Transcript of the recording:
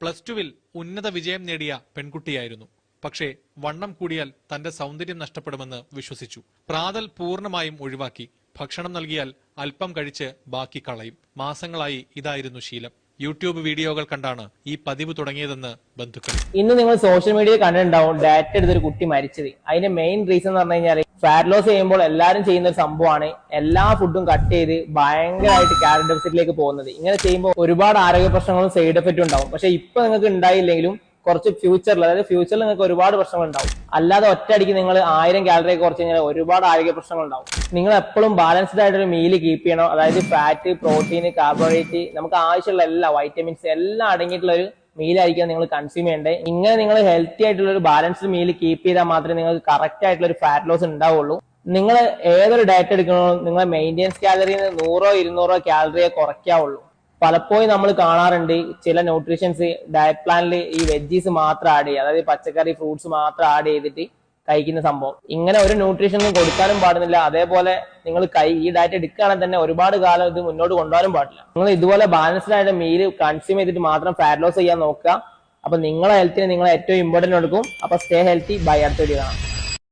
+2-വിൽ ഉന്നത വിജയം നേടിയ പെൺകുട്ടിയായിരുന്നു. പക്ഷേ വണ്ണം കൂടിയാൽ തന്റെ സൗന്ദര്യം നഷ്ടപ്പെടുമെന്ന് വിശ്വസിച്ചു. പ്രാതൽ പൂർണ്ണമായും ഒഴിവാക്കി. ഭക്ഷണം നൽകിയാൽ അല്പം കഴിച്ച് ബാക്കി കളയും. മാസങ്ങളായി ഇതായിരുന്നു ശീലം. യൂട്യൂബ് വീഡിയോകൾ കണ്ടാണ് ഈ പതിവ് തുടങ്ങിയതെന്ന് ബന്ധുക്കൾ. ഇന്ന് നിങ്ങൾ സോഷ്യൽ മീഡിയ കണ്ടിട്ടുണ്ടാവും ഡാറ്റ എടുത്തൊരു കുട്ടി മരിച്ചത്. അതിന്റെ മെയിൻ റീസൺ എന്ന് പറഞ്ഞു കഴിഞ്ഞാൽ ഫാറ്റ് ലോസ് ചെയ്യുമ്പോൾ എല്ലാവരും ചെയ്യുന്ന ഒരു സംഭവമാണ് എല്ലാ ഫുഡും കട്ട് ചെയ്ത് ഭയങ്കരമായിട്ട് കാലറി ഡെഫിസിറ്റിലേക്ക് പോകുന്നത്. ഇങ്ങനെ ചെയ്യുമ്പോൾ ഒരുപാട് ആരോഗ്യ പ്രശ്നങ്ങളും സൈഡ് എഫക്റ്റും ഉണ്ടാവും. പക്ഷെ ഇപ്പൊ നിങ്ങൾക്ക് ഉണ്ടായില്ലെങ്കിലും കുറച്ച് ഫ്യൂച്ചറിൽ, അതായത് ഫ്യൂച്ചറിൽ നിങ്ങൾക്ക് ഒരുപാട് പ്രശ്നങ്ങൾ ഉണ്ടാവും. അല്ലാതെ ഒറ്റയടിക്ക് നിങ്ങൾ 1000 കാലറി കുറച്ച് കഴിഞ്ഞാൽ ഒരുപാട് ആരോഗ്യ പ്രശ്നങ്ങൾ ഉണ്ടാവും. നിങ്ങൾ എപ്പോഴും ബാലൻസ്ഡ് ആയിട്ടൊരു മീല് കീപ്പ് ചെയ്യണം. അതായത് ഫാറ്റ്, പ്രോട്ടീൻ, കാർബോഹൈഡ്രേറ്റ്, നമുക്ക് ആവശ്യമുള്ള എല്ലാ വൈറ്റമിൻസ് എല്ലാം അടങ്ങിയിട്ടുള്ള ഒരു മീലായിരിക്കും നിങ്ങൾ കൺസ്യൂം ചെയ്യേണ്ടത്. ഇങ്ങനെ നിങ്ങൾ ഹെൽത്തി ആയിട്ടുള്ള ഒരു ബാലൻസ്ഡ് മീൽ കീപ്പ് ചെയ്താൽ മാത്രമേ നിങ്ങൾക്ക് കറക്റ്റ് ആയിട്ടുള്ള ഒരു ഫാറ്റ് ലോസ് ഉണ്ടാവുള്ളൂ. നിങ്ങൾ ഏതൊരു ഡയറ്റ് എടുക്കണോ നിങ്ങൾ മെയിൻ്റെനൻസ് കാലറിയിൽ 100-200 കാലറിയെ കുറയ്ക്കാവുള്ളൂ. പലപ്പോഴും നമ്മൾ കാണാറുണ്ട് ചില ന്യൂട്രീഷൻസ് ഡയറ്റ് പ്ലാനിൽ ഈ വെജീസ് മാത്രം ആഡ് ചെയ്യുക, അതായത് പച്ചക്കറി, ഫ്രൂട്ട്സ് മാത്രം ആഡ് ചെയ്തിട്ട് കഴിക്കുന്ന സംഭവം. ഇങ്ങനെ ഒരു ന്യൂട്രീഷനും കൊടുക്കാനും പാടുന്നില്ല. അതേപോലെ നിങ്ങൾ ഈ ഡയറ്റ് എടുക്കുകയാണെങ്കിൽ തന്നെ ഒരുപാട് കാലം ഇത് മുന്നോട്ട് കൊണ്ടുപോകാനും പാടില്ല. നിങ്ങൾ ഇതുപോലെ ബാലൻസ്ഡ് ആയിട്ട് മീൽ കൺസ്യൂം ചെയ്തിട്ട് മാത്രം ഫാറ്റ് ലോസ് ചെയ്യാൻ നോക്കുക. അപ്പൊ നിങ്ങളെ ഹെൽത്തിന് നിങ്ങൾ ഏറ്റവും ഇമ്പോർട്ടന്റ് കൊടുക്കും. അപ്പൊ സ്റ്റേ ഹെൽത്തി. ബൈ. അടുത്ത വീഡിയോ കാണാം.